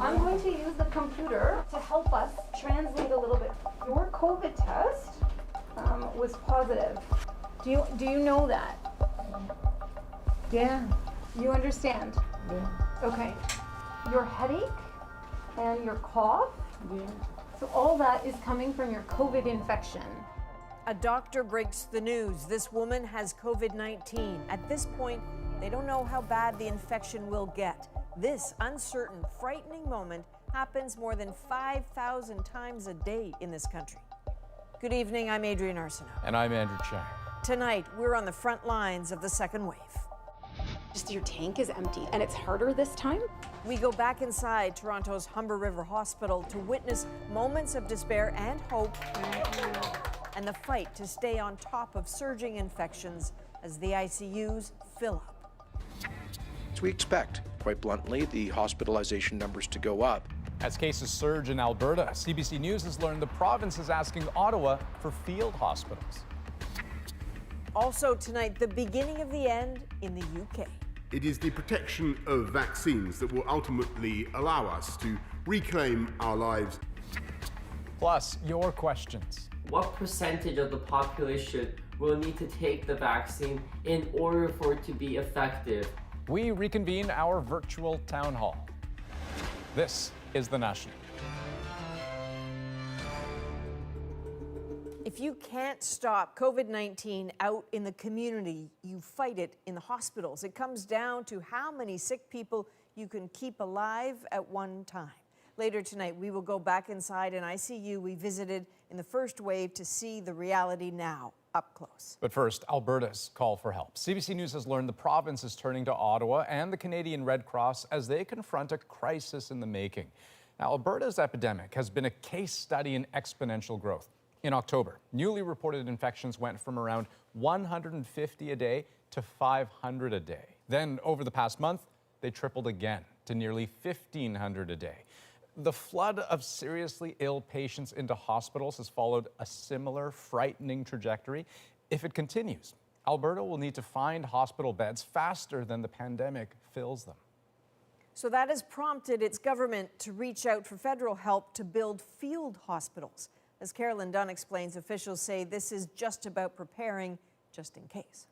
I'm going to use the computer to help us translate a little bit. Your COVID test was positive. Do you know that? Yeah. You understand? Yeah. Okay. Your headache and your cough? Yeah. So all that is coming from your COVID infection. A doctor breaks the news. This woman has COVID-19. At this point, they don't know how bad the infection will get. This uncertain, frightening moment happens more than 5,000 times a day in this country. Good evening, I'm Adrienne Arsenault. And I'm Andrew Chang. Tonight, we're on the front lines of the second wave. Just your tank is empty, and it's harder this time. We go back inside Toronto's Humber River Hospital to witness moments of despair and hope, and the fight to stay on top of surging infections as the ICUs fill up. So we expect, quite bluntly, the hospitalization numbers to go up. As cases surge in Alberta, CBC News has learned the province is asking Ottawa for field hospitals. Also tonight, the beginning of the end in the UK. It is the protection of vaccines that will ultimately allow us to reclaim our lives. Plus, your questions. What percentage of the population will need to take the vaccine in order for it to be effective? We reconvene our virtual town hall. This is The National. If you can't stop COVID-19 out in the community, you fight it in the hospitals. It comes down to how many sick people you can keep alive at one time. Later tonight, we will go back inside an ICU we visited in the first wave to see the reality now, up close. But first, Alberta's call for help. CBC News has learned the province is turning to Ottawa and the Canadian Red Cross as they confront a crisis in the making. Now, Alberta's epidemic has been a case study in exponential growth. In October, newly reported infections went from around 150 a day to 500 a day. Then, over the past month, they tripled again to nearly 1,500 a day. The flood of seriously ill patients into hospitals has followed a similar frightening trajectory. If it continues, Alberta will need to find hospital beds faster than the pandemic fills them. So that has prompted its government to reach out for federal help to build field hospitals. As Carolyn Dunn explains, officials say this is just about preparing just in case.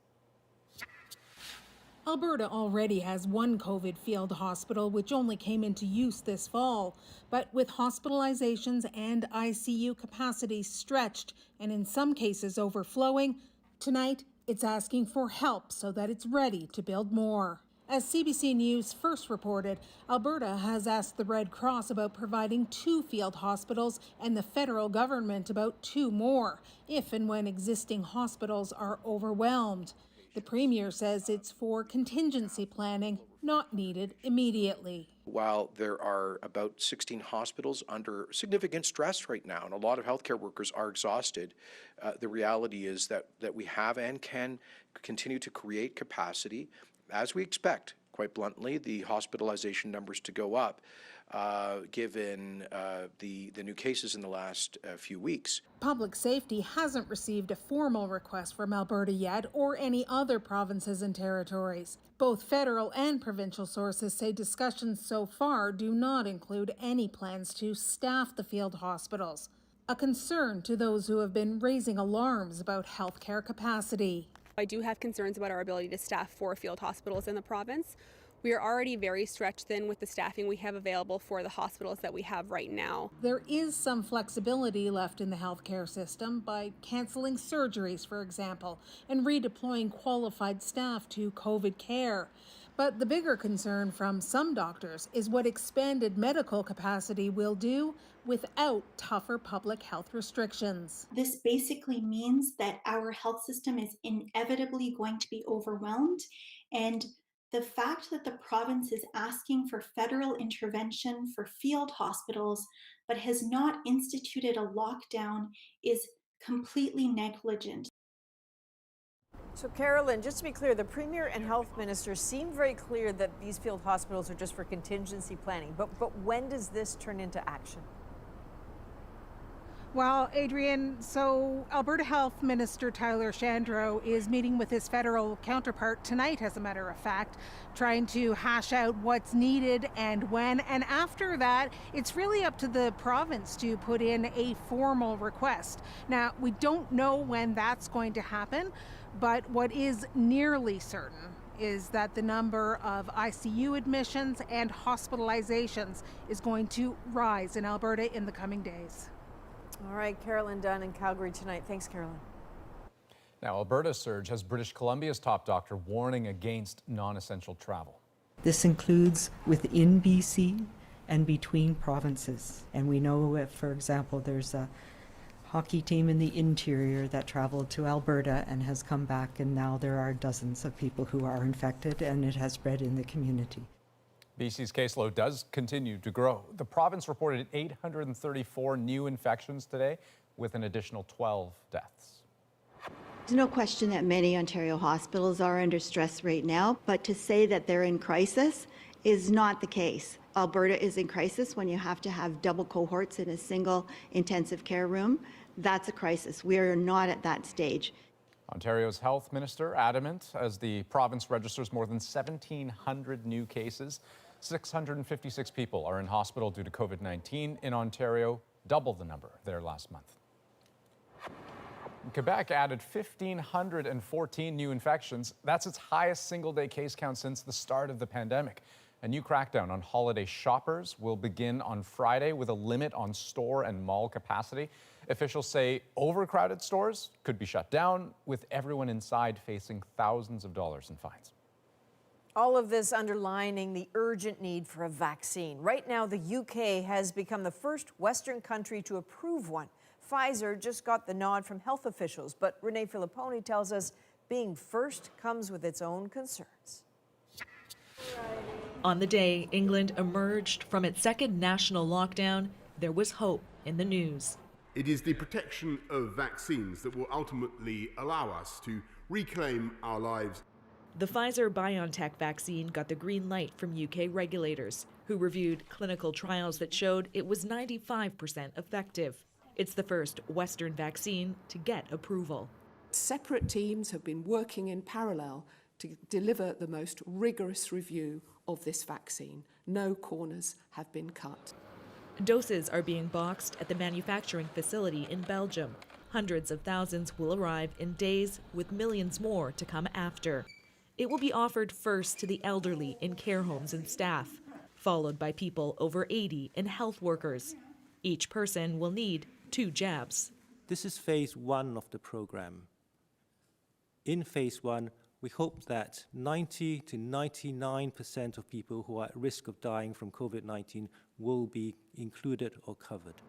Alberta already has one COVID field hospital, which only came into use this fall. But with hospitalizations and ICU capacity stretched and in some cases overflowing, tonight it's asking for help so that it's ready to build more. As CBC News first reported, Alberta has asked the Red Cross about providing 2 field hospitals and the federal government about 2 more, if and when existing hospitals are overwhelmed. The Premier says it's for contingency planning, not needed immediately. While there are about 16 hospitals under significant stress right now, and a lot of healthcare workers are exhausted, the reality is that we have and can continue to create capacity. As we expect, quite bluntly, the hospitalization numbers to go up, given the new cases in the last few weeks. Public Safety hasn't received a formal request from Alberta yet, or any other provinces and territories. Both federal and provincial sources say discussions so far do not include any plans to staff the field hospitals, a concern to those who have been raising alarms about healthcare capacity. I do have concerns about our ability to staff 4 field hospitals in the province. We are already very stretched thin with the staffing we have available for the hospitals that we have right now. There is some flexibility left in the healthcare system by canceling surgeries, for example, and redeploying qualified staff to COVID care. But the bigger concern from some doctors is what expanded medical capacity will do without tougher public health restrictions. This basically means that our health system is inevitably going to be overwhelmed, and the fact that the province is asking for federal intervention for field hospitals but has not instituted a lockdown is completely negligent. So Carolyn, just to be clear, the Premier and Health Minister seem very clear that these field hospitals are just for contingency planning. But when does this turn into action? Well, Adrian, so Alberta Health Minister Tyler Shandro is meeting with his federal counterpart tonight, as a matter of fact, trying to hash out what's needed and when. And after that, it's really up to the province to put in a formal request. Now, we don't know when that's going to happen, but what is nearly certain is that the number of ICU admissions and hospitalizations is going to rise in Alberta in the coming days. All right, Carolyn Dunn in Calgary tonight. Thanks, Carolyn. Now, Alberta's surge has British Columbia's top doctor warning against non-essential travel. This includes within BC and between provinces. And we know, if, for example, there's a hockey team in the interior that traveled to Alberta and has come back, and now there are dozens of people who are infected, and it has spread in the community. BC's caseload does continue to grow. The province reported 834 new infections today, with an additional 12 deaths. There's no question that many Ontario hospitals are under stress right now, but to say that they're in crisis is not the case. Alberta is in crisis when you have to have double cohorts in a single intensive care room. That's a crisis. We are not at that stage. Ontario's health minister adamant as the province registers more than 1,700 new cases. 656 people are in hospital due to COVID-19 in Ontario, double the number there last month. Quebec added 1,514 new infections. That's its highest single-day case count since the start of the pandemic. A new crackdown on holiday shoppers will begin on Friday with a limit on store and mall capacity. Officials say overcrowded stores could be shut down, with everyone inside facing thousands of dollars in fines. All of this underlining the urgent need for a vaccine. Right now, the UK has become the first Western country to approve one. Pfizer just got the nod from health officials, but Renee Filipponi tells us being first comes with its own concerns. On the day England emerged from its second national lockdown, there was hope in the news. It is the protection of vaccines that will ultimately allow us to reclaim our lives. The Pfizer-BioNTech vaccine got the green light from UK regulators, who reviewed clinical trials that showed it was 95% effective. It's the first Western vaccine to get approval. Separate teams have been working in parallel to deliver the most rigorous review of this vaccine. No corners have been cut. Doses are being boxed at the manufacturing facility in Belgium. Hundreds of thousands will arrive in days, with millions more to come after. It will be offered first to the elderly in care homes and staff, followed by people over 80 and health workers. Each person will need 2 jabs. This is phase 1 of the program. In phase 1, we hope that 90 to 99% of people who are at risk of dying from COVID-19 will be included or covered.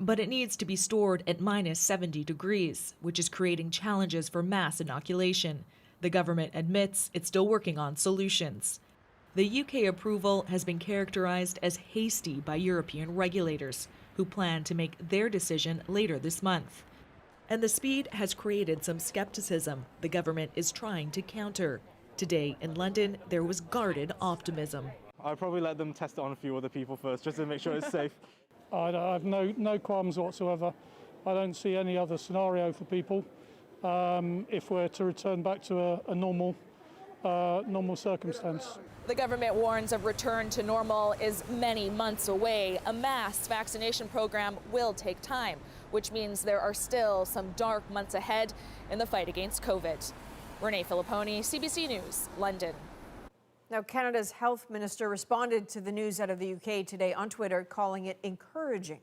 But it needs to be stored at minus 70 degrees, which is creating challenges for mass inoculation. The government admits it's still working on solutions. The UK approval has been characterized as hasty by European regulators, who plan to make their decision later this month. And the speed has created some skepticism the government is trying to counter. Today in London, there was guarded optimism. I'd probably let them test it on a few other people first, just to make sure it's safe. I have no qualms whatsoever. I don't see any other scenario for people if we're to return back to a normal circumstance. The government warns a return to normal is many months away. A mass vaccination program will take time, which means there are still some dark months ahead in the fight against COVID. Renee Filipponi, CBC News, London. Now, Canada's health minister responded to the news out of the UK today on Twitter, calling it encouraging.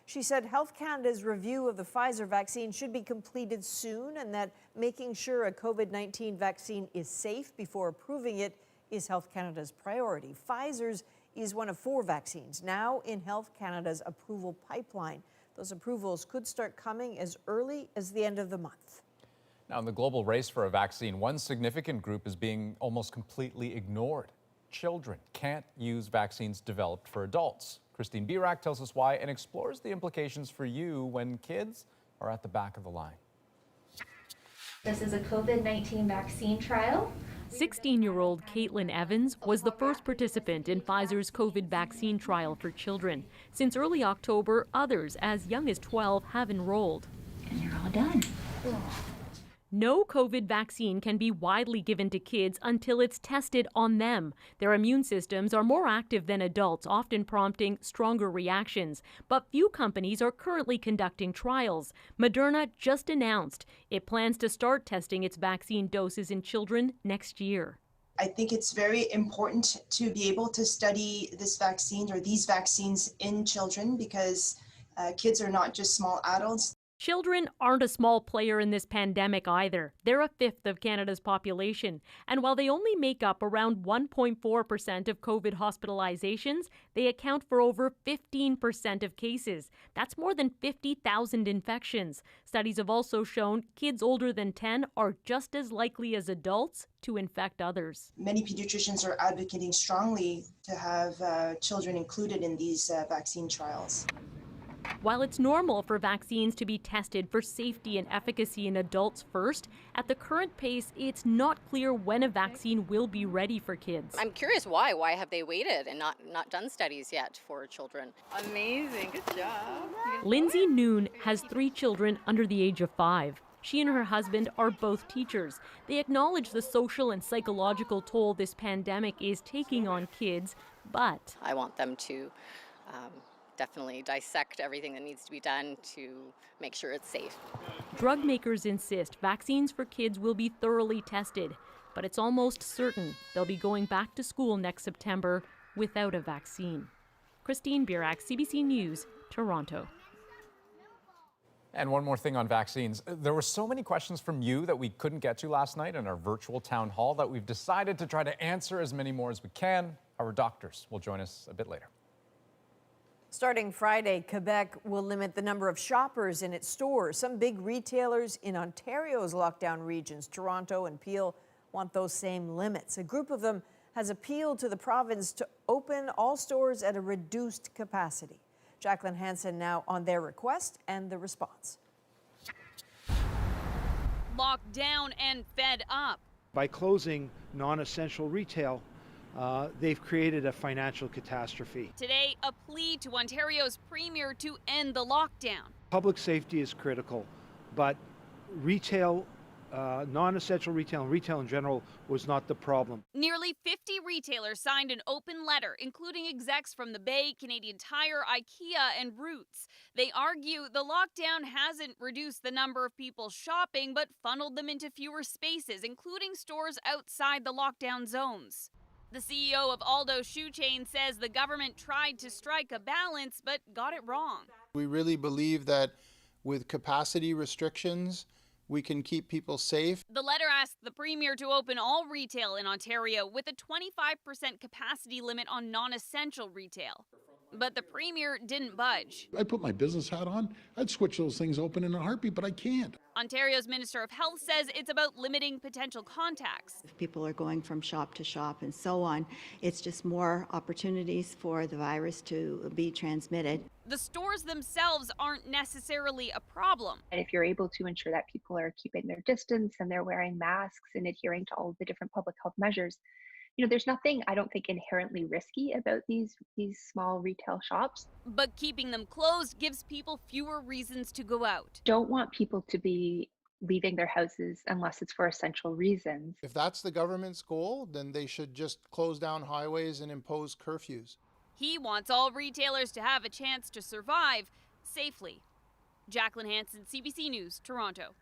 She said Health Canada's review of the Pfizer vaccine should be completed soon, and that making sure a COVID-19 vaccine is safe before approving it is Health Canada's priority. Pfizer's is one of 4 vaccines now in Health Canada's approval pipeline. Those approvals could start coming as early as the end of the month. Now, in the global race for a vaccine, one significant group is being almost completely ignored. Children can't use vaccines developed for adults. Christine Birak tells us why and explores the implications for you when kids are at the back of the line. This is a COVID-19 vaccine trial 16-year-old Caitlin Evans was the first participant in Pfizer's COVID vaccine trial for children. Since early October, others as young as 12 have enrolled. And you're all done. No COVID vaccine can be widely given to kids until it's tested on them. Their immune systems are more active than adults, often prompting stronger reactions. But few companies are currently conducting trials. Moderna just announced it plans to start testing its vaccine doses in children next year. I think it's very important to be able to study this vaccine or these vaccines in children because kids are not just small adults. Children aren't a small player in this pandemic either. They're a fifth of Canada's population. And while they only make up around 1.4% of COVID hospitalizations, they account for over 15% of cases. That's more than 50,000 infections. Studies have also shown kids older than 10 are just as likely as adults to infect others. Many pediatricians are advocating strongly to have children included in these vaccine trials. While it's normal for vaccines to be tested for safety and efficacy in adults first, at the current pace, it's not clear when a vaccine will be ready for kids. I'm curious why. Why have they waited and not done studies yet for children? Amazing. Good job. Lindsay Noon has 3 children under the age of 5. She and her husband are both teachers. They acknowledge the social and psychological toll this pandemic is taking on kids, but I want them to definitely dissect everything that needs to be done to make sure it's safe. Drug makers insist vaccines for kids will be thoroughly tested, but it's almost certain they'll be going back to school next September without a vaccine. Christine Burak, CBC News, Toronto. And one more thing on vaccines. There were so many questions from you that we couldn't get to last night in our virtual town hall that we've decided to try to answer as many more as we can. Our doctors will join us a bit later. Starting Friday, Quebec will limit the number of shoppers in its stores. Some big retailers in Ontario's lockdown regions, Toronto and Peel, want those same limits. A group of them has appealed to the province to open all stores at a reduced capacity. Jacqueline Hansen now on their request and the response. Locked down and fed up. By closing non-essential retail, they've created a financial catastrophe. Today, a plea to Ontario's premier to end the lockdown. Public safety is critical, but retail, non-essential retail and retail in general was not the problem. Nearly 50 retailers signed an open letter, including execs from the Bay, Canadian Tire, IKEA, and Roots. They argue the lockdown hasn't reduced the number of people shopping, but funneled them into fewer spaces, including stores outside the lockdown zones. The CEO of Aldo Shoe Chain says the government tried to strike a balance, but got it wrong. We really believe that with capacity restrictions, we can keep people safe. The letter asked the Premier to open all retail in Ontario with a 25% capacity limit on non-essential retail. But the Premier didn't budge. I put my business hat on, I'd switch those things open in a heartbeat, but I can't. Ontario's Minister of Health says it's about limiting potential contacts. If people are going from shop to shop and so on, it's just more opportunities for the virus to be transmitted. The stores themselves aren't necessarily a problem. And if you're able to ensure that people are keeping their distance and they're wearing masks and adhering to all of the different public health measures, there's nothing, I don't think, inherently risky about these small retail shops. But keeping them closed gives people fewer reasons to go out. Don't want people to be leaving their houses unless it's for essential reasons. If that's the government's goal, then they should just close down highways and impose curfews. He wants all retailers to have a chance to survive safely. Jacqueline Hansen, CBC News, Toronto.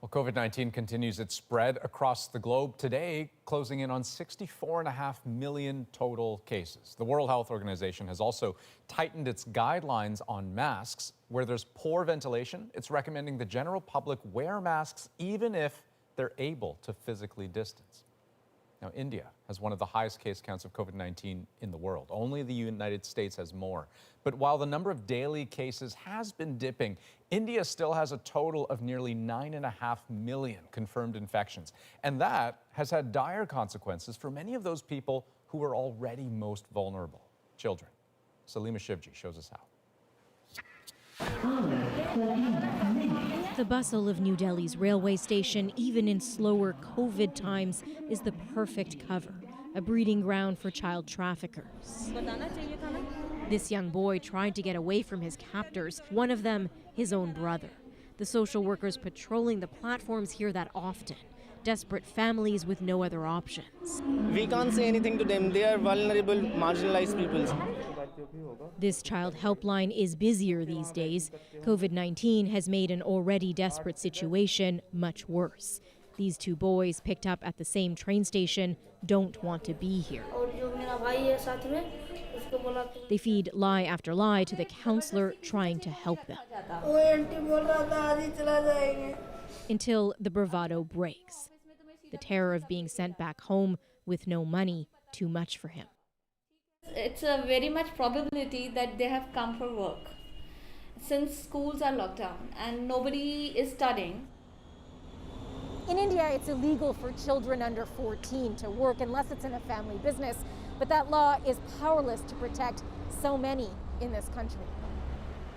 Well, COVID-19 continues its spread across the globe today, closing in on 64.5 million total cases. The World Health Organization has also tightened its guidelines on masks. Where there's poor ventilation, it's recommending the general public wear masks even if they're able to physically distance. Now, India has one of the highest case counts of COVID-19 in the world. Only the United States has more. But while the number of daily cases has been dipping, India still has a total of nearly 9.5 million confirmed infections. And that has had dire consequences for many of those people who are already most vulnerable, children. Salima Shivji shows us how. The bustle of New Delhi's railway station, even in slower COVID times, is the perfect cover, a breeding ground for child traffickers. This young boy tried to get away from his captors, one of them his own brother. The social workers patrolling the platforms hear that often. Desperate families with no other options. We can't say anything to them. They are vulnerable, marginalized people. This child helpline is busier these days. COVID-19 has made an already desperate situation much worse. These two boys picked up at the same train station don't want to be here. They feed lie after lie to the counselor trying to help them. Until the bravado breaks. The terror of being sent back home with no money, too much for him. It's a very much probability that they have come for work. Since schools are locked down and nobody is studying. In India, it's illegal for children under 14 to work unless it's in a family business. But that law is powerless to protect so many in this country.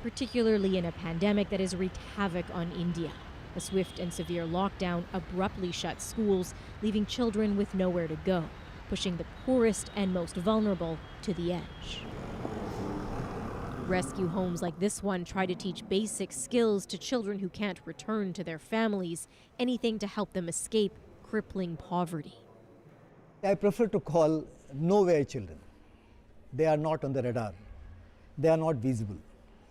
Particularly in a pandemic that has wreaked havoc on India. A swift and severe lockdown abruptly shut schools, leaving children with nowhere to go, pushing the poorest and most vulnerable to the edge. Rescue homes like this one try to teach basic skills to children who can't return to their families, anything to help them escape crippling poverty. I prefer to call nowhere children. They are not on the radar. They are not visible.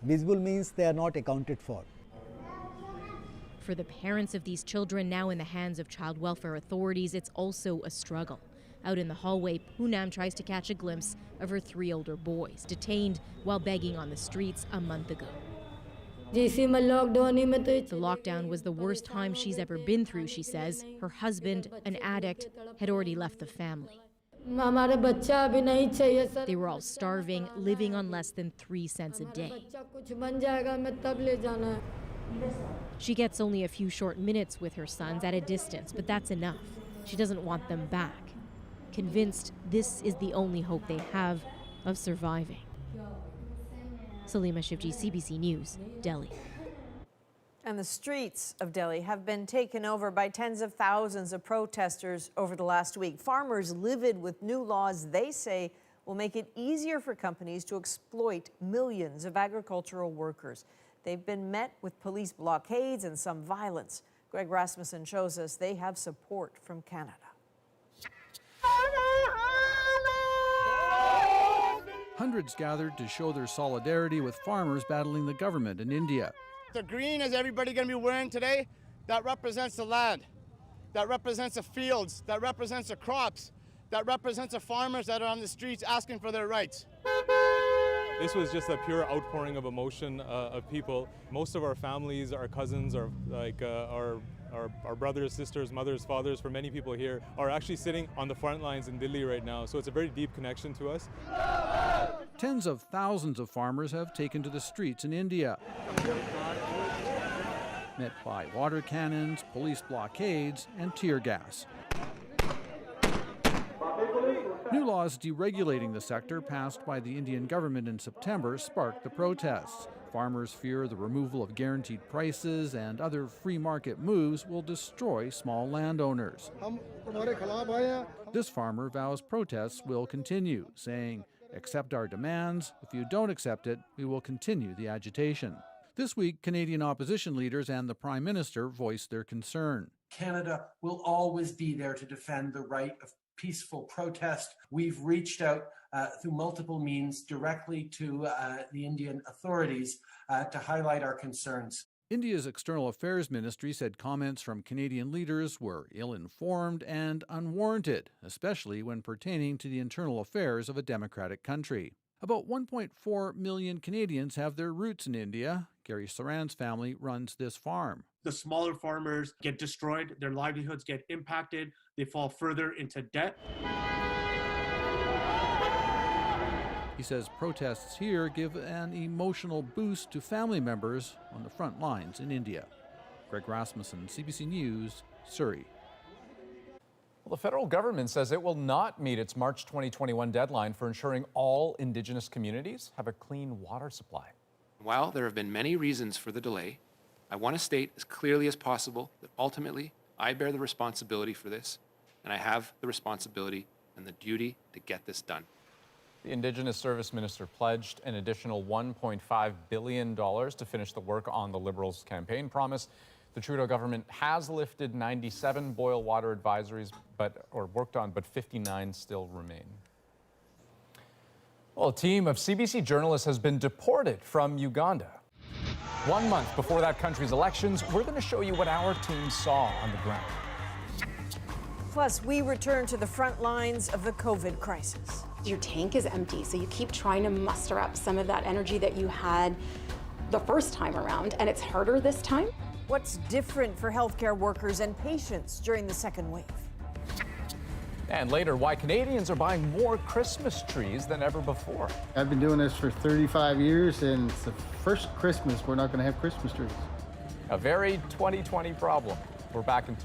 Visible means they are not accounted for. For the parents of these children now in the hands of child welfare authorities, it's also a struggle. Out in the hallway, Poonam tries to catch a glimpse of her 3 older boys, detained while begging on the streets a month ago. The lockdown was the worst time she's ever been through, she says. Her husband, an addict, had already left the family. They were all starving, living on less than 3 cents a day. She gets only a few short minutes with her sons at a distance, but that's enough. She doesn't want them back. Convinced this is the only hope they have of surviving. Salima Shivji, CBC News, Delhi. And the streets of Delhi have been taken over by tens of thousands of protesters over the last week. Farmers livid with new laws they say will make it easier for companies to exploit millions of agricultural workers. They've been met with police blockades and some violence. Greg Rasmussen shows us they have support from Canada. Hundreds gathered to show their solidarity with farmers battling the government in India. The green is everybody going to be wearing today, that represents the land, that represents the fields, that represents the crops, that represents the farmers that are on the streets asking for their rights. This was just a pure outpouring of emotion of people. Most of our families, our cousins, our brothers, sisters, mothers, fathers, for many people here, are actually sitting on the front lines in Delhi right now. So it's a very deep connection to us. Tens of thousands of farmers have taken to the streets in India, met by water cannons, police blockades, and tear gas. New laws deregulating the sector passed by the Indian government in September sparked the protests. Farmers fear the removal of guaranteed prices and other free market moves will destroy small landowners. This farmer vows protests will continue, saying, "Accept our demands. If you don't accept it, we will continue the agitation." This week, Canadian opposition leaders and the Prime Minister voiced their concern. Canada will always be there to defend the right of peaceful protest. We've reached out through multiple means directly to the Indian authorities to highlight our concerns. India's External Affairs Ministry said comments from Canadian leaders were ill-informed and unwarranted, especially when pertaining to the internal affairs of a democratic country. About 1.4 million Canadians have their roots in India. Gary Saran's family runs this farm. The smaller farmers get destroyed, their livelihoods get impacted, they fall further into debt. He says protests here give an emotional boost to family members on the front lines in India. Greg Rasmussen, CBC News, Surrey. Well, the federal government says it will not meet its March 2021 deadline for ensuring all Indigenous communities have a clean water supply. While there have been many reasons for the delay, I want to state as clearly as possible that ultimately I bear the responsibility for this, and I have the responsibility and the duty to get this done. The Indigenous Service Minister pledged an additional $1.5 billion to finish the work on the Liberals' campaign promise. The Trudeau government has lifted 97 boil water advisories worked on, but 59 still remain. Well, a team of CBC journalists has been deported from Uganda. 1 month before that country's elections, we're going to show you what our team saw on the ground. Plus, we return to the front lines of the COVID crisis. Your tank is empty, so you keep trying to muster up some of that energy that you had the first time around, and it's harder this time. What's different for healthcare workers and patients during the second wave? And later, why Canadians are buying more Christmas trees than ever before. I've been doing this for 35 years, and it's the first Christmas we're not going to have Christmas trees. A very 2020 problem. We're back in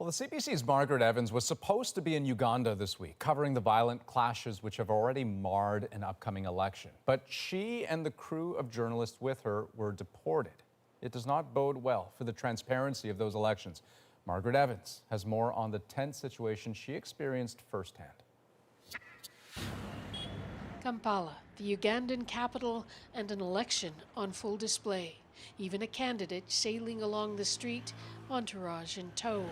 Well, the CBC's Margaret Evans was supposed to be in Uganda this week, covering the violent clashes which have already marred an upcoming election. But she and the crew of journalists with her were deported. It does not bode well for the transparency of those elections. Margaret Evans has more on the tense situation she experienced firsthand. Kampala, the Ugandan capital, and an election on full display. Even a candidate sailing along the street, entourage in tow.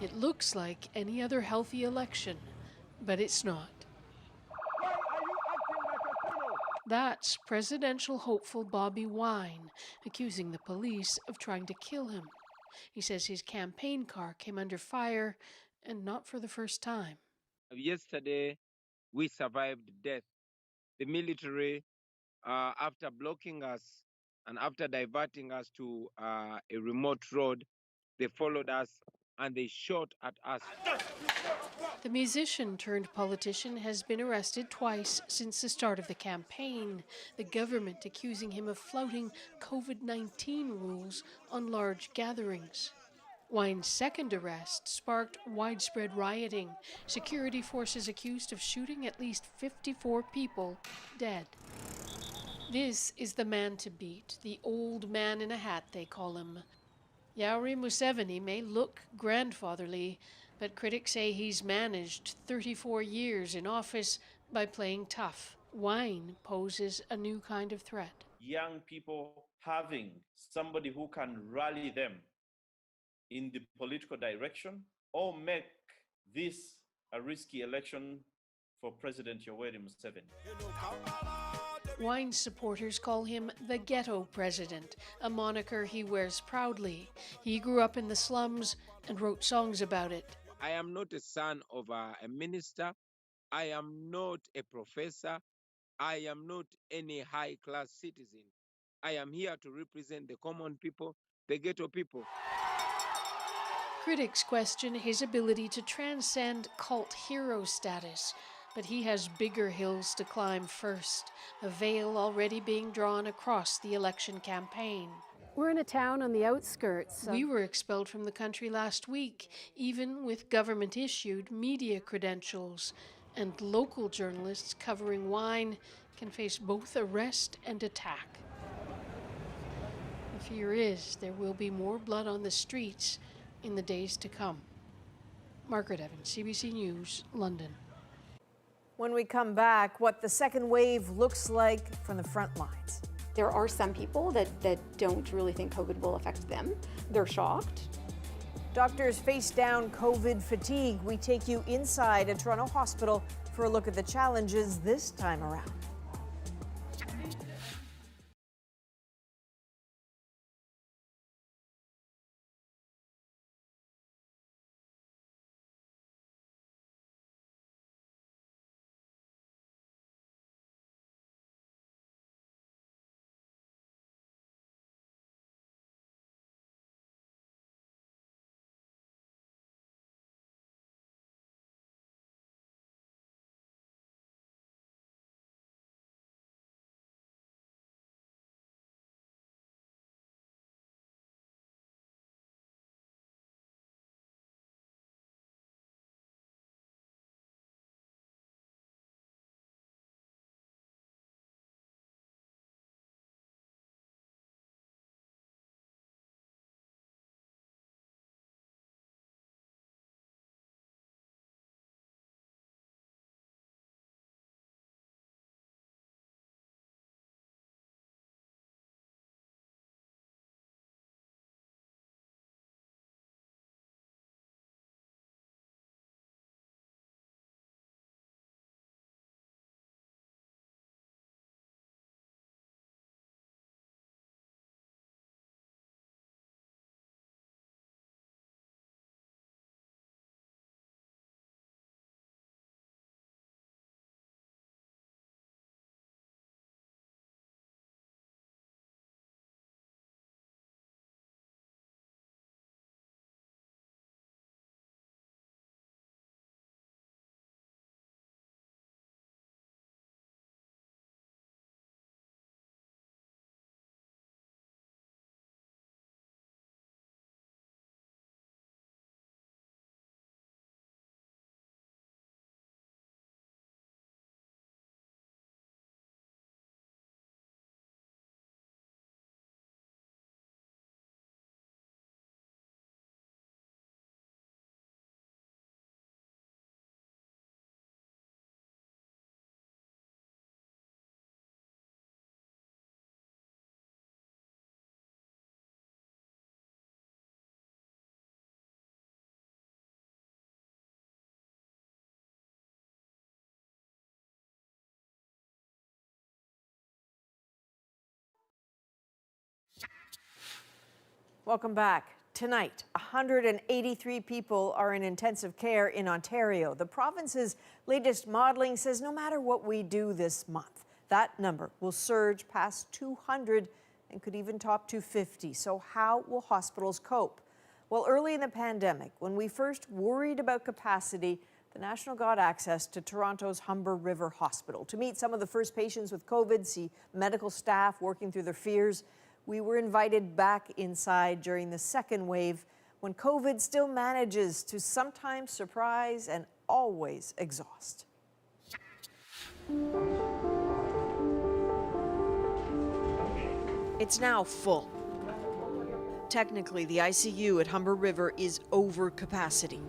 It looks like any other healthy election, but it's not. That's presidential hopeful Bobi Wine accusing the police of trying to kill him. He says his campaign car came under fire, and not for the first time. Yesterday, we survived death. The military, after blocking us and after diverting us to a remote road, they followed us and they shot at us. The musician turned politician has been arrested twice since the start of the campaign, the government accusing him of flouting COVID-19 rules on large gatherings. Wine's second arrest sparked widespread rioting. Security forces accused of shooting at least 54 people dead. This is the man to beat, the old man in a hat, they call him. Yoweri Museveni may look grandfatherly, but critics say he's managed 34 years in office by playing tough. Wine poses a new kind of threat. Young people having somebody who can rally them in the political direction or make this a risky election for President Yoweri Museveni. Wine supporters call him the ghetto president, a moniker he wears proudly. He grew up in the slums and wrote songs about it. I am not a son of a minister. I am not a professor. I am not any high-class citizen. I am here to represent the common people, the ghetto people. Critics question his ability to transcend cult hero status, but he has bigger hills to climb first, a veil already being drawn across the election campaign. We're in a town on the outskirts. We were expelled from the country last week, even with government-issued media credentials. And local journalists covering wine can face both arrest and attack. The fear is there will be more blood on the streets in the days to come. Margaret Evans, CBC News, London. When we come back, what the second wave looks like from the front lines. There are some people that don't really think COVID will affect them. They're shocked. Doctors face down COVID fatigue. We take you inside a Toronto hospital for a look at the challenges this time around. Welcome back. Tonight, 183 people are in intensive care in Ontario. The province's latest modeling says no matter what we do this month, that number will surge past 200 and could even top 250. So how will hospitals cope? Well, early in the pandemic, when we first worried about capacity, the National got access to Toronto's Humber River Hospital to meet some of the first patients with COVID, see medical staff working through their fears. We were invited back inside during the second wave when COVID still manages to sometimes surprise and always exhaust. It's now full. Technically, the ICU at Humber River is over capacity.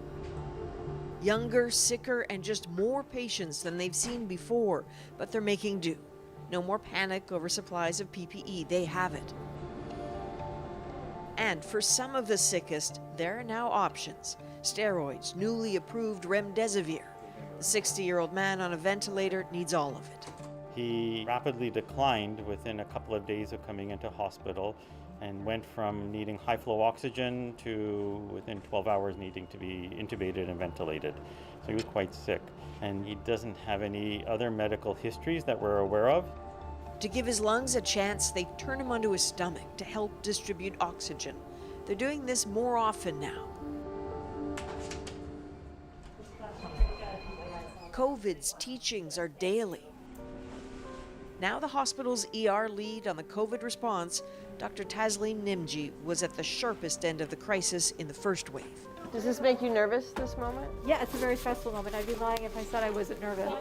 Younger, sicker, and just more patients than they've seen before, but they're making do. No more panic over supplies of PPE, they have it. And for some of the sickest, there are now options. Steroids, newly approved remdesivir, The 60-year-old man on a ventilator needs all of it. He rapidly declined within a couple of days of coming into hospital and went from needing high flow oxygen to within 12 hours needing to be intubated and ventilated. So he was quite sick, and he doesn't have any other medical histories that we're aware of. To give his lungs a chance, they turn him onto his stomach to help distribute oxygen. They're doing this more often now. COVID's teachings are daily. Now the hospital's ER lead on the COVID response, Dr. Tasleen Nimji, was at the sharpest end of the crisis in the first wave. Does this make you nervous, this moment? Yeah, it's a very stressful moment. I'd be lying if I said I wasn't nervous.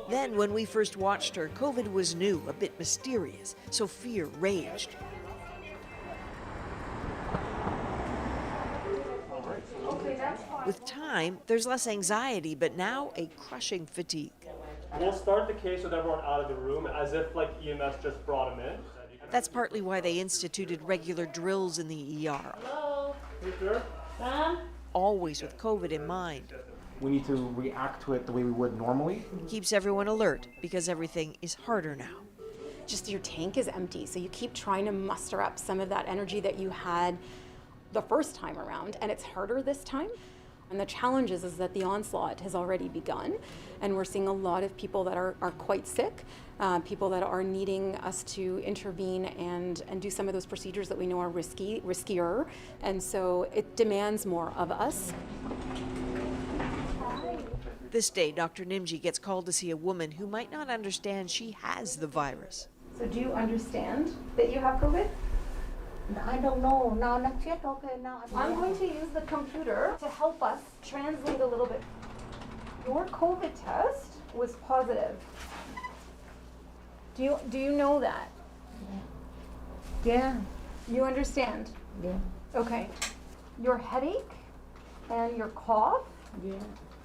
Then, when we first watched her, COVID was new, a bit mysterious, so fear raged. With time, there's less anxiety, but now a crushing fatigue. We'll start the case with everyone out of the room as if like EMS just brought them in. That's partly why they instituted regular drills in the ER. Hello? Sir? Always with COVID in mind. We need to react to it the way we would normally. Keeps everyone alert because everything is harder now. Just your tank is empty, so you keep trying to muster up some of that energy that you had the first time around, and it's harder this time. And the challenge is that the onslaught has already begun, and we're seeing a lot of people that are quite sick, people that are needing us to intervene and do some of those procedures that we know are riskier, and so it demands more of us. This day, Dr. Nimji gets called to see a woman who might not understand she has the virus. So do you understand that you have COVID? I don't know. No, not yet. Okay, now. I'm going to use the computer to help us translate a little bit. Your COVID test was positive. Do you know that? Yeah. You understand? Yeah. Okay. Your headache and your cough? Yeah.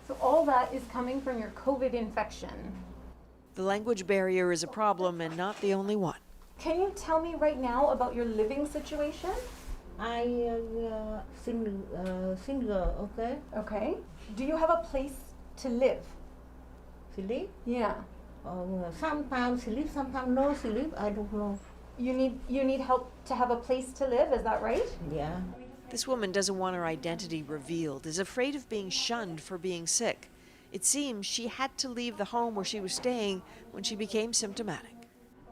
So all that is coming from your COVID infection. The language barrier is a problem and not the only one. Can you tell me right now about your living situation? I single, okay. Okay. Do you have a place to live? Sleep? Yeah. Sometimes sleep, sometimes no sleep. I don't know. You need help to have a place to live, is that right? Yeah. This woman doesn't want her identity revealed, is afraid of being shunned for being sick. It seems she had to leave the home where she was staying when she became symptomatic.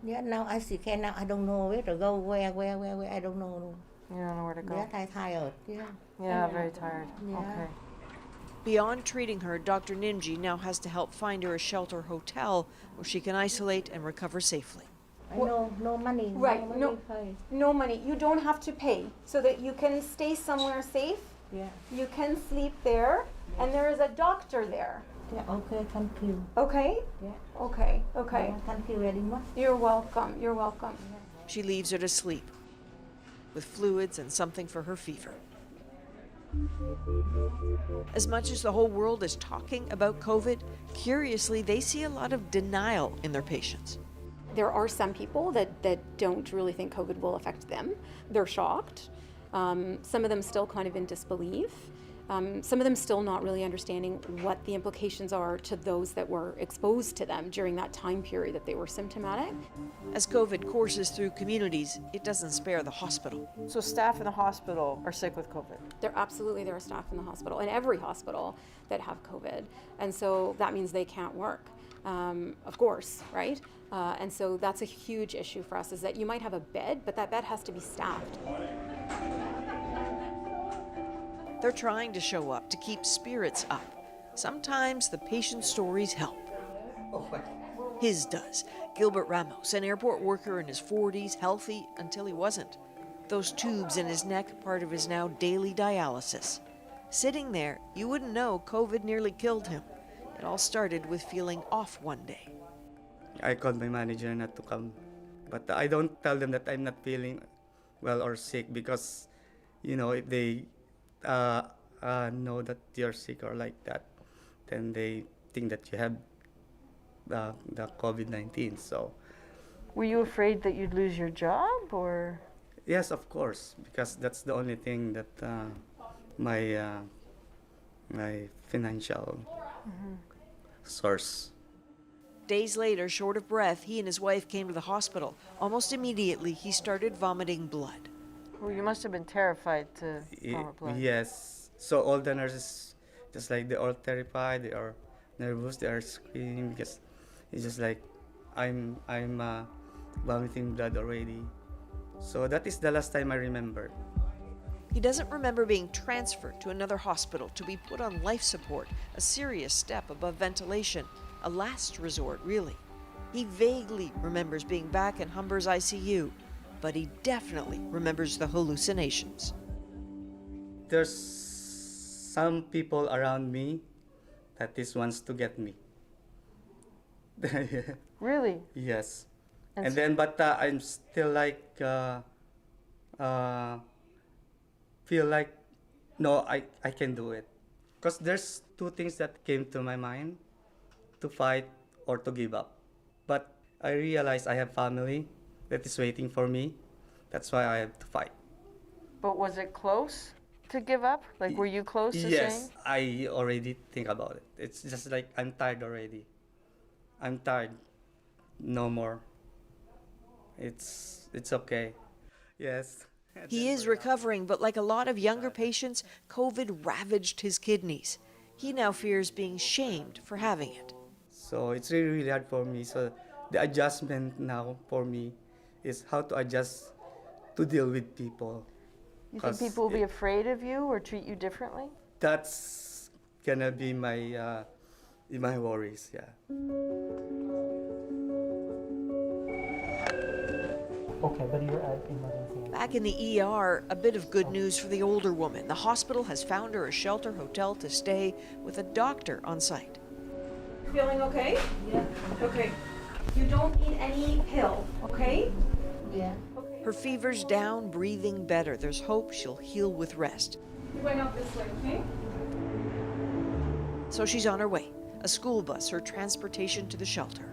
Yeah, now I see now I don't know where to go, where, I don't know. You don't know where to go? Yeah, I'm tired, yeah. Yeah, very tired. Yeah. Okay. Beyond treating her, Dr. Nimji now has to help find her a shelter hotel where she can isolate and recover safely. No money. Right, no money. You don't have to pay so that you can stay somewhere safe. Yeah. You can sleep there, and there is a doctor there. Yeah, okay, thank you. Okay? Yeah. Okay. Yeah, thank you very much. You're welcome. You're welcome. She leaves her to sleep with fluids and something for her fever. As much as the whole world is talking about COVID, curiously, they see a lot of denial in their patients. There are some people that don't really think COVID will affect them. They're shocked. Some of them still kind of in disbelief. Some of them still not really understanding what the implications are to those that were exposed to them during that time period that they were symptomatic. As COVID courses through communities, it doesn't spare the hospital. So staff in the hospital are sick with COVID? There are staff in the hospital, in every hospital, that have COVID. And so that means they can't work, of course, right? And so that's a huge issue for us, is that you might have a bed, but that bed has to be staffed. They're trying to show up to keep spirits up. Sometimes the patient's stories help. His does. Gilbert Ramos, an airport worker in his 40s, healthy until he wasn't. Those tubes in his neck, part of his now daily dialysis. Sitting there, you wouldn't know COVID nearly killed him. It all started with feeling off one day. I called my manager not to come, but I don't tell them that I'm not feeling well or sick, because, you know, if they know that you're sick or like that, then they think that you have the COVID-19. So, were you afraid that you'd lose your job, or? Yes, of course, because that's the only thing that my financial source. Days later, short of breath, he and his wife came to the hospital. Almost immediately, he started vomiting blood. Well, you must have been terrified to vomit blood. Yes. So all the nurses, just like they're all terrified, they are nervous, they are screaming because it's just like I'm vomiting blood already. So that is the last time I remember. He doesn't remember being transferred to another hospital to be put on life support, a serious step above ventilation, a last resort, really. He vaguely remembers being back in Humber's ICU, but he definitely remembers the hallucinations. There's some people around me that this wants to get me. Really? Yes. And And so- then, but I'm still like, feel like, no, I can do it. Because there's two things that came to my mind, to fight or to give up. But I realized I have family that is waiting for me. That's why I have to fight. But was it close to give up? Like, were you close to Yes, saying? I already think about it. It's just like I'm tired already. I'm tired. No more. It's okay. Yes. He is recovering, but like a lot of younger patients, COVID ravaged his kidneys. He now fears being shamed for having it. So it's really, really hard for me. So the adjustment now for me is how to adjust to deal with people. You think 'Cause people will be afraid of you or treat you differently? That's gonna be my worries, yeah. Okay, but you're at emergency. Back in the ER, a bit of good news for the older woman. The hospital has found her a shelter hotel to stay with a doctor on site. Feeling okay? Yeah. Okay. You don't need any pill, okay? Yeah. Her fever's down, breathing better. There's hope she'll heal with rest. You're going out this way, okay? So she's on her way. A school bus, her transportation to the shelter.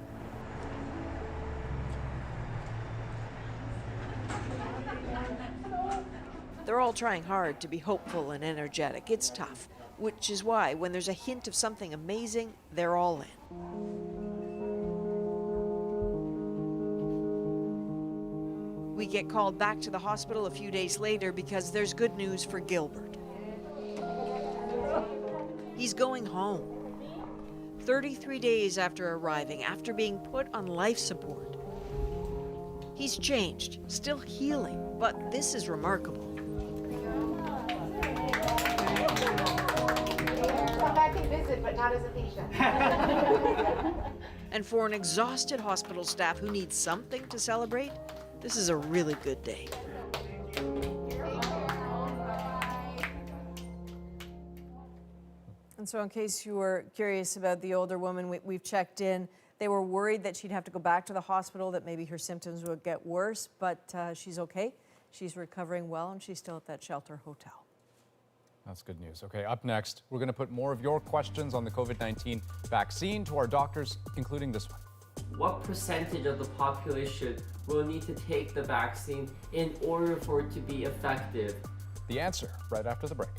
They're all trying hard to be hopeful and energetic. It's tough, which is why when there's a hint of something amazing, they're all in. We get called back to the hospital a few days later because there's good news for Gilbert. He's going home. 33 days after arriving, after being put on life support. He's changed, still healing, but this is remarkable. Come back and visit, but not as a patient. And for an exhausted hospital staff who needs something to celebrate, this is a really good day. And so in case you were curious about the older woman, we've checked in. They were worried that she'd have to go back to the hospital, that maybe her symptoms would get worse, but she's okay. She's recovering well, and she's still at that shelter hotel. That's good news. Okay, up next, we're going to put more of your questions on the COVID-19 vaccine to our doctors, including this one. What percentage of the population will need to take the vaccine in order for it to be effective? The answer right after the break.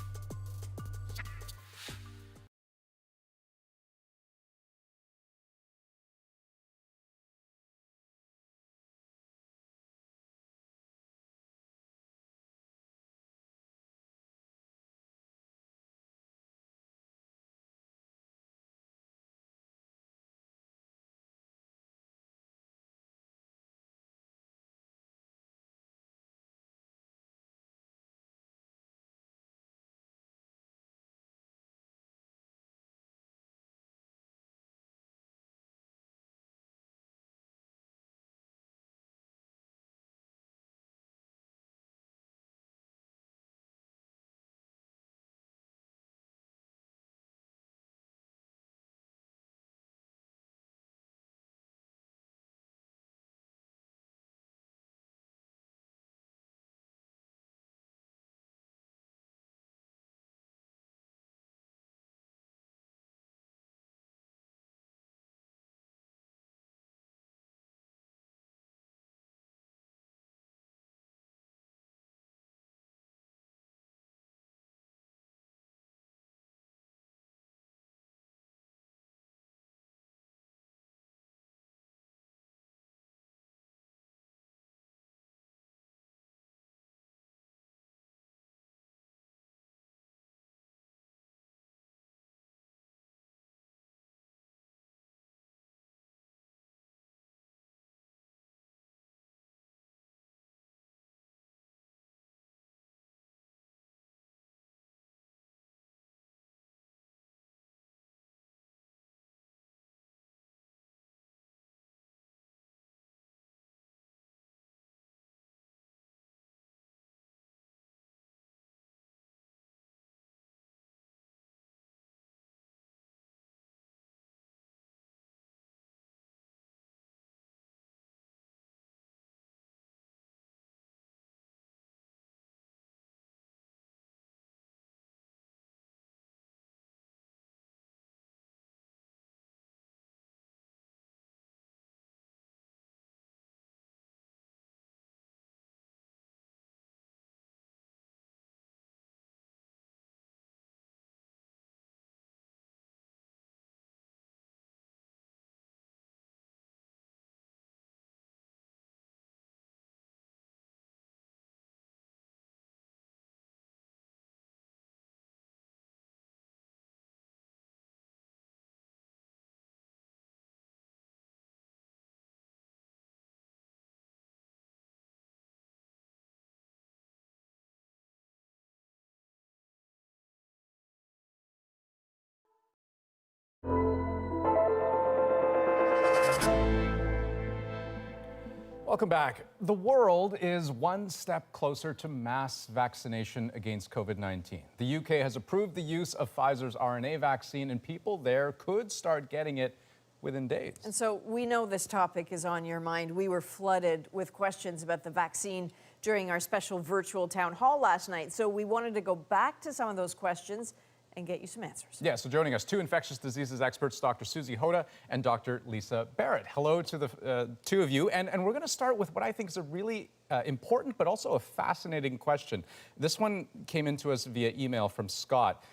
Welcome back. The world is one step closer to mass vaccination against COVID-19. The UK has approved the use of Pfizer's RNA vaccine, and people there could start getting it within days. And so we know this topic is on your mind. We were flooded with questions about the vaccine during our special virtual town hall last night. So we wanted to go back to some of those questions and get you some answers. Yeah, so joining us, two infectious diseases experts, Dr. Susie Hoda and Dr. Lisa Barrett. Hello to the two of you. And we're going to start with what I think is a really important but also a fascinating question. This one came into us via email from Scott.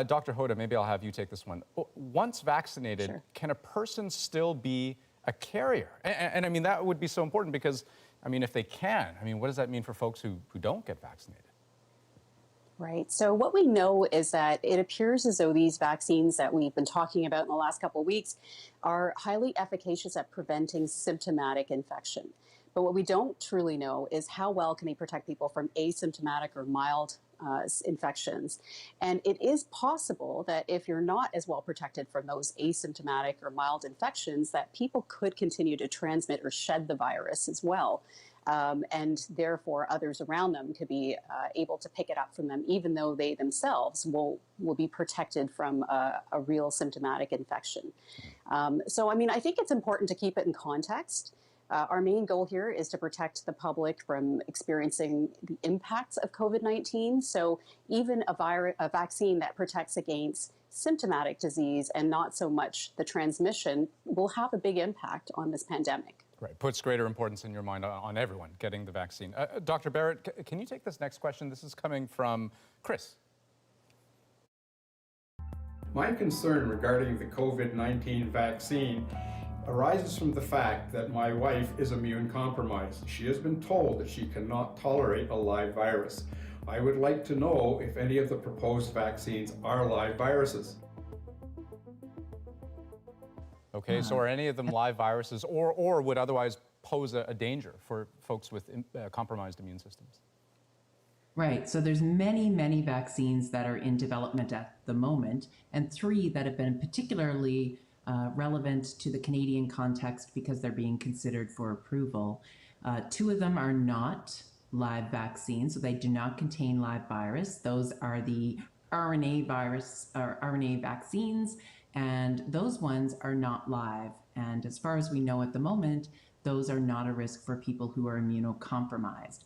Dr. Hoda, maybe I'll have you take this one. Once vaccinated, sure, can a person still be a carrier? And I mean, that would be so important because, I mean, if they can, I mean, what does that mean for folks who don't get vaccinated? Right. So what we know is that it appears as though these vaccines that we've been talking about in the last couple of weeks are highly efficacious at preventing symptomatic infection. But what we don't truly know is how well can they protect people from asymptomatic or mild infections. And it is possible that if you're not as well protected from those asymptomatic or mild infections, that people could continue to transmit or shed the virus as well. And therefore others around them could be able to pick it up from them, even though they themselves will be protected from a real symptomatic infection. So, I mean, I think it's important to keep it in context. Our main goal here is to protect the public from experiencing the impacts of COVID-19. So even a vaccine that protects against symptomatic disease and not so much the transmission will have a big impact on this pandemic. Right, puts greater importance in your mind on everyone getting the vaccine. Dr. Barrett, can you take this next question? This is coming from Chris. My concern regarding the COVID-19 vaccine arises from the fact that my wife is immune compromised. She has been told that she cannot tolerate a live virus. I would like to know if any of the proposed vaccines are live viruses. Okay, so are any of them live viruses or would otherwise pose a danger for folks with compromised immune systems? Right, so there's many vaccines that are in development at the moment, and 3 that have been particularly relevant to the Canadian context because they're being considered for approval. 2 of them are not live vaccines, so they do not contain live virus. Those are the RNA vaccines, and those ones are not live. And as far as we know at the moment, those are not a risk for people who are immunocompromised.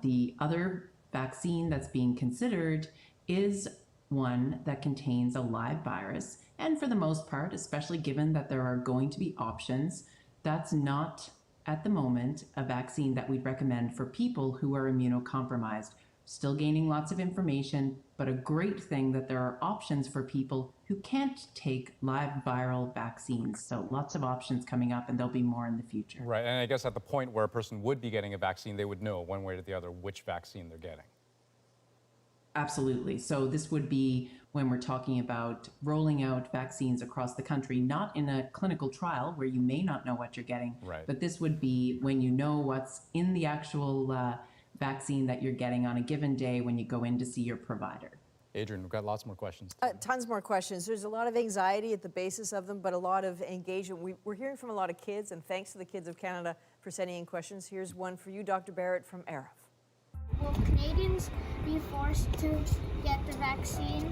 The other vaccine that's being considered is one that contains a live virus. And for the most part, especially given that there are going to be options, that's not at the moment a vaccine that we'd recommend for people who are immunocompromised. Still gaining lots of information, but a great thing that there are options for people who can't take live viral vaccines. So lots of options coming up, and there'll be more in the future. Right, and I guess at the point where a person would be getting a vaccine, they would know one way or the other which vaccine they're getting. Absolutely. So this would be when we're talking about rolling out vaccines across the country, not in a clinical trial where you may not know what you're getting, right, but this would be when you know what's in the actual vaccine that you're getting on a given day when you go in to see your provider. Adrian, we've got lots more questions. Tons more questions. There's a lot of anxiety at the basis of them, but a lot of engagement. We're hearing from a lot of kids, and thanks to the Kids of Canada for sending in questions. Here's one for you, Dr. Barrett from Arif. Will Canadians be forced to get the vaccine?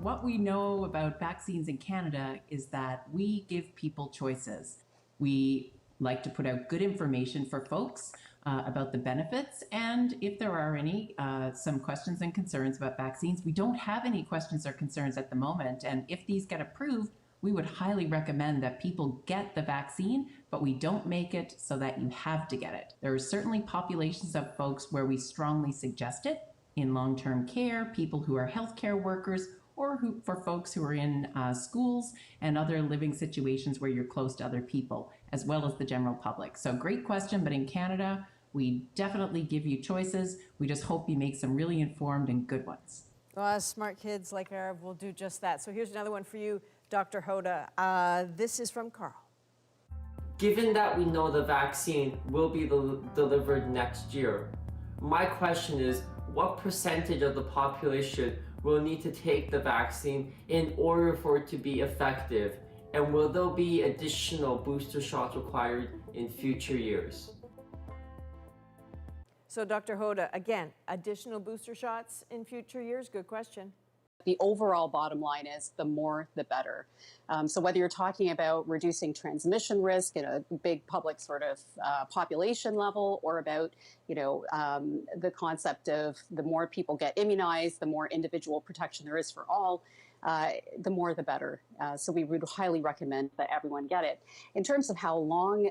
What we know about vaccines in Canada is that we give people choices. We like to put out good information for folks about the benefits, and if there are any, some questions and concerns about vaccines. We don't have any questions or concerns at the moment, and if these get approved, we would highly recommend that people get the vaccine, but we don't make it so that you have to get it. There are certainly populations of folks where we strongly suggest it in long-term care, people who are healthcare workers, or for folks who are in schools and other living situations where you're close to other people, as well as the general public. So great question, but in Canada, we definitely give you choices. We just hope you make some really informed and good ones. Well, smart kids like Arif will do just that. So here's another one for you, Dr. Hoda. This is from Carl. Given that we know the vaccine will be delivered next year, my question is, what percentage of the population will need to take the vaccine in order for it to be effective? And will there be additional booster shots required in future years? So Dr. Hoda, again, additional booster shots in future years? Good question. The overall bottom line is the more the better. So whether you're talking about reducing transmission risk at a big public sort of population level, or about the concept of the more people get immunized, the more individual protection there is for all, the more the better. So we would highly recommend that everyone get it. In terms of how long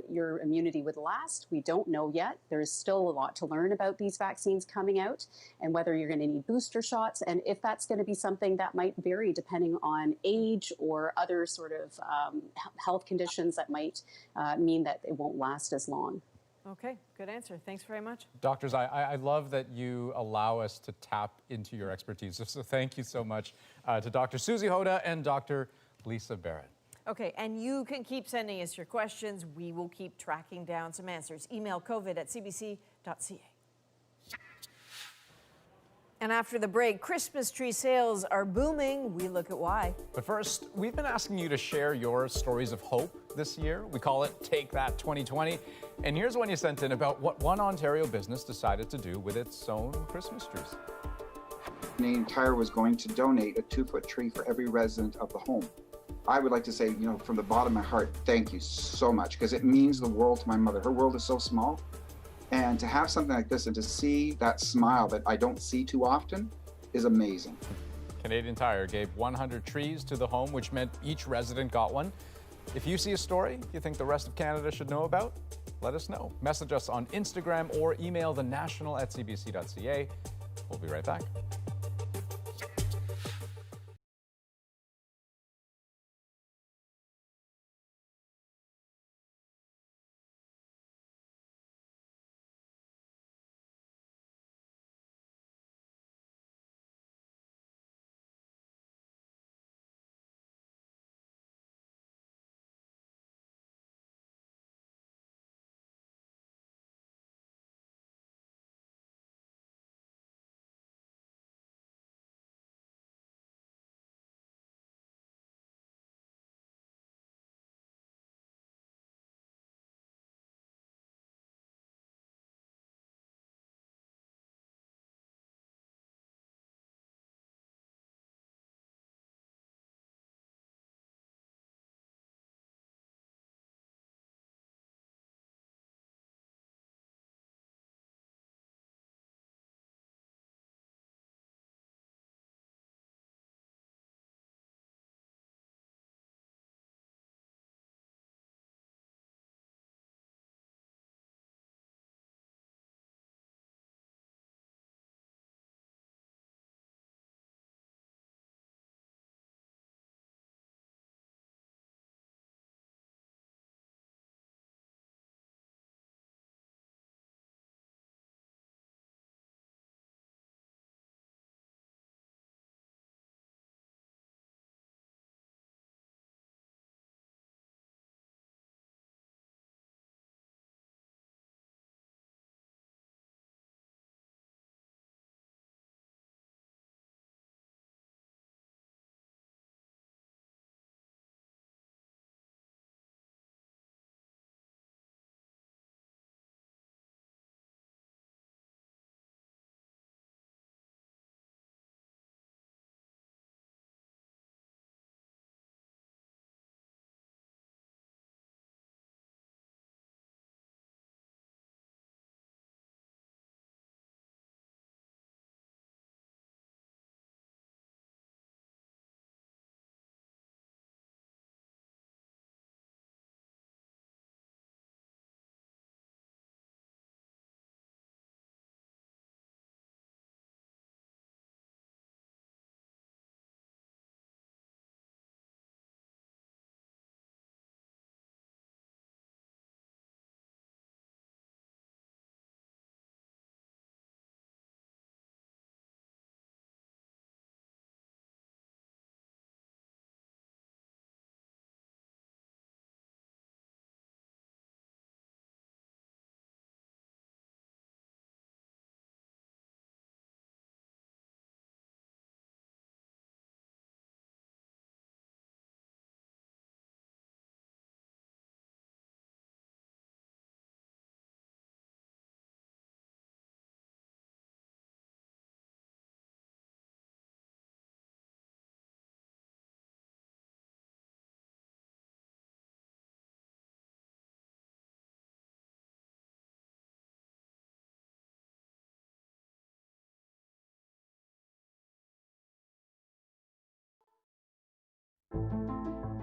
your immunity would last, we don't know yet. There's still a lot to learn about these vaccines coming out, and whether you're going to need booster shots, and if that's going to be something that might vary depending on age or other sort of health conditions that might mean that it won't last as long. Okay, good answer. Thanks very much. Doctors, I love that you allow us to tap into your expertise. So thank you so much to Dr. Susie Hoda and Dr. Lisa Barrett. Okay, and you can keep sending us your questions. We will keep tracking down some answers. Email covid@cbc.ca. And after the break, Christmas tree sales are booming. We look at why. But first, we've been asking you to share your stories of hope this year. We call it Take That 2020. And here's one you sent in about what one Ontario business decided to do with its own Christmas trees. Canadian Tire was going to donate a 2-foot tree for every resident of the home. I would like to say, from the bottom of my heart, thank you so much, because it means the world to my mother. Her world is so small. And to have something like this and to see that smile that I don't see too often is amazing. Canadian Tire gave 100 trees to the home, which meant each resident got one. If you see a story you think the rest of Canada should know about, let us know. Message us on Instagram or email thenational@cbc.ca. We'll be right back.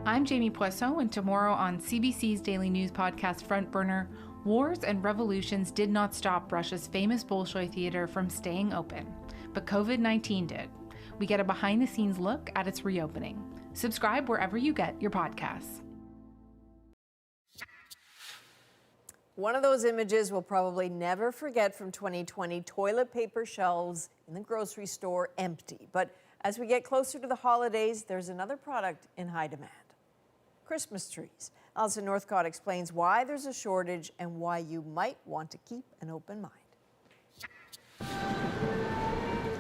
I'm Jamie Poisson, and tomorrow on CBC's daily news podcast Front Burner, wars and revolutions did not stop Russia's famous Bolshoi Theater from staying open, but COVID-19 did. We get a behind-the-scenes look at its reopening. Subscribe wherever you get your podcasts. One of those images we'll probably never forget from 2020, toilet paper shelves in the grocery store empty. But as we get closer to the holidays, there's another product in high demand: Christmas trees. Alison Northcott explains why there's a shortage and why you might want to keep an open mind.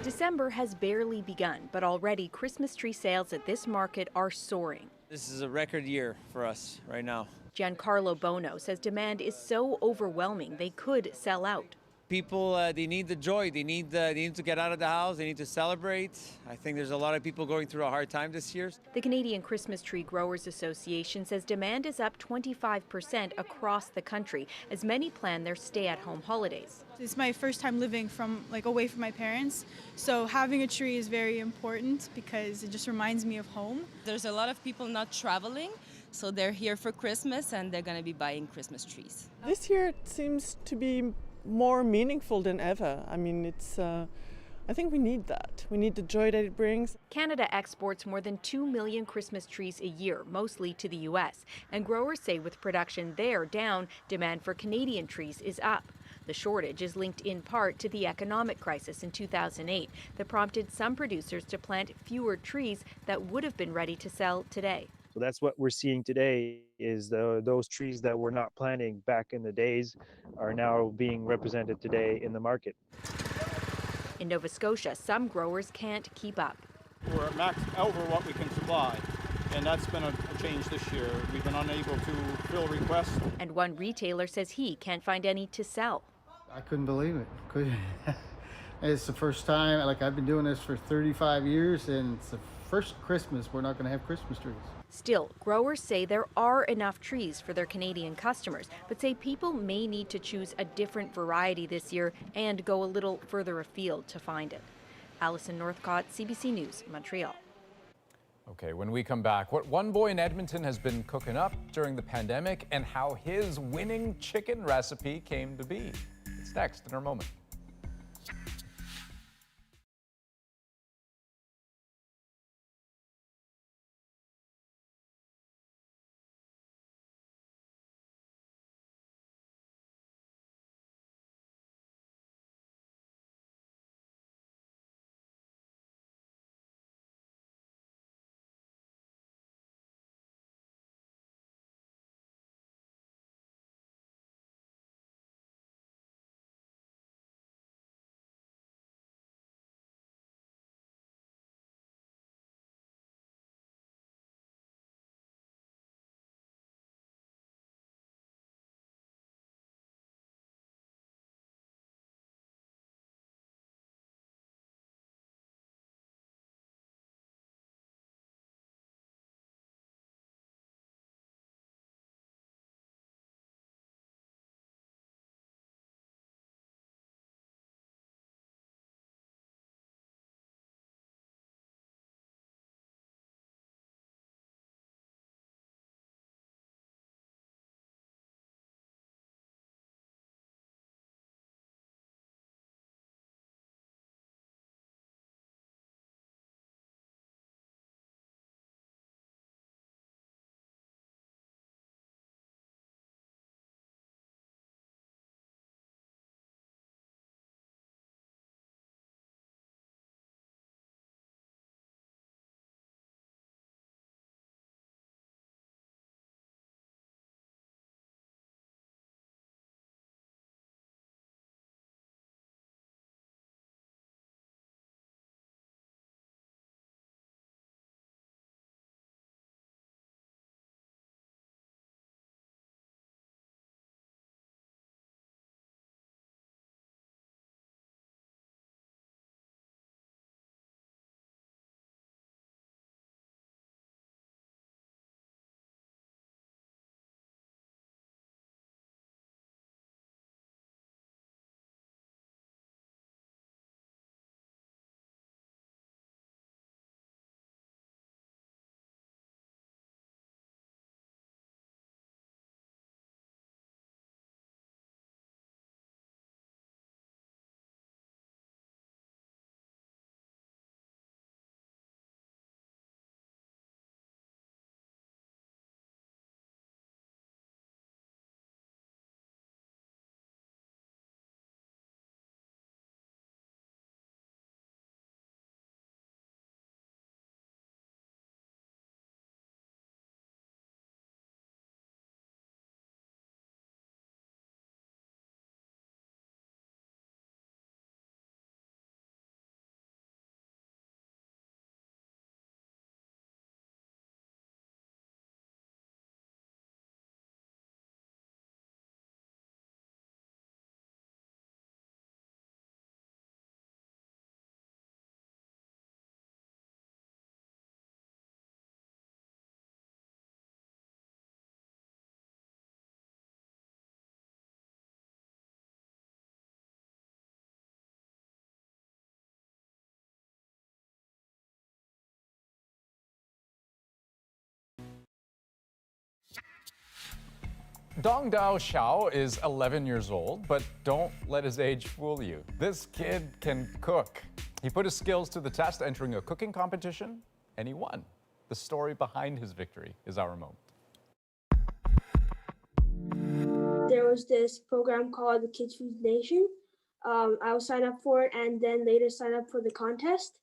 December has barely begun, but already Christmas tree sales at this market are soaring. This is a record year for us right now. Giancarlo Bono says demand is so overwhelming they could sell out. People, they need the joy. They need to get out of the house. They need to celebrate. I think there's a lot of people going through a hard time this year. The Canadian Christmas Tree Growers Association says demand is up 25% across the country as many plan their stay-at-home holidays. It's my first time living away from my parents, so having a tree is very important because it just reminds me of home. There's a lot of people not traveling, so they're here for Christmas and they're going to be buying Christmas trees. This year it seems to be more meaningful than ever. I mean, I think we need that. We need the joy that it brings. Canada exports more than 2 million Christmas trees a year, mostly to the U.S. And growers say with production there down, demand for Canadian trees is up. The shortage is linked in part to the economic crisis in 2008 that prompted some producers to plant fewer trees that would have been ready to sell today. So that's what we're seeing today is those trees that we're not planting back in the days are now being represented today in the market. In Nova Scotia, some growers can't keep up. We're maxed over what we can supply, and that's been a change this year. We've been unable to fill requests. And one retailer says he can't find any to sell. I couldn't believe it. It's the first time, I've been doing this for 35 years, and it's the first Christmas we're not going to have Christmas trees. Still, growers say there are enough trees for their Canadian customers, but say people may need to choose a different variety this year and go a little further afield to find it. Alison Northcott, CBC News, Montreal. Okay, when we come back, what one boy in Edmonton has been cooking up during the pandemic and how his winning chicken recipe came to be. It's next in our moment. Dong Dao Xiao is 11 years old, but don't let his age fool you. This kid can cook. He put his skills to the test entering a cooking competition, and he won. The story behind his victory is our moment. There was this program called the Kids Food Nation. I was signed up for it and then later signed up for the contest.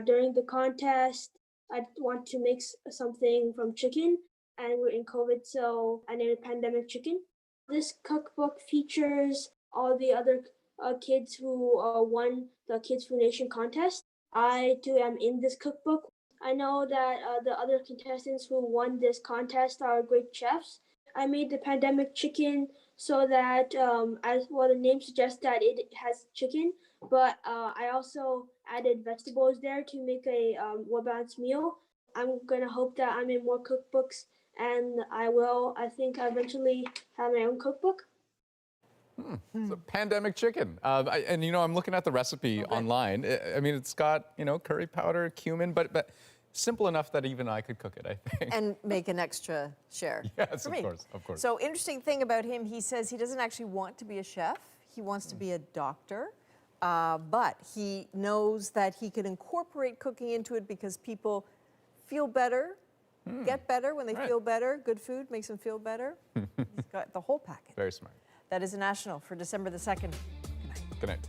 During the contest, I wanted to make something from chicken, and we're in COVID, so I named it Pandemic Chicken. This cookbook features all the other kids who won the Kids Food Nation contest. I too am in this cookbook. I know that the other contestants who won this contest are great chefs. I made the Pandemic Chicken so that, as well, the name suggests that it has chicken, but I also added vegetables there to make a well-balanced meal. I'm gonna hope that I'm in more cookbooks, and I think, eventually have my own cookbook. So Pandemic Chicken. And you know, I'm looking at the recipe online. I mean, it's got, you know, curry powder, cumin, but simple enough that even I could cook it, I think. And make an extra share. Yes, for me. of course. So interesting thing about him, he says he doesn't actually want to be a chef. He wants to be a doctor, but he knows that he can incorporate cooking into it because people feel better, get better when they feel better. Good food makes them feel better. He's got the whole package. Very smart. That is a national for December the 2nd. Good night.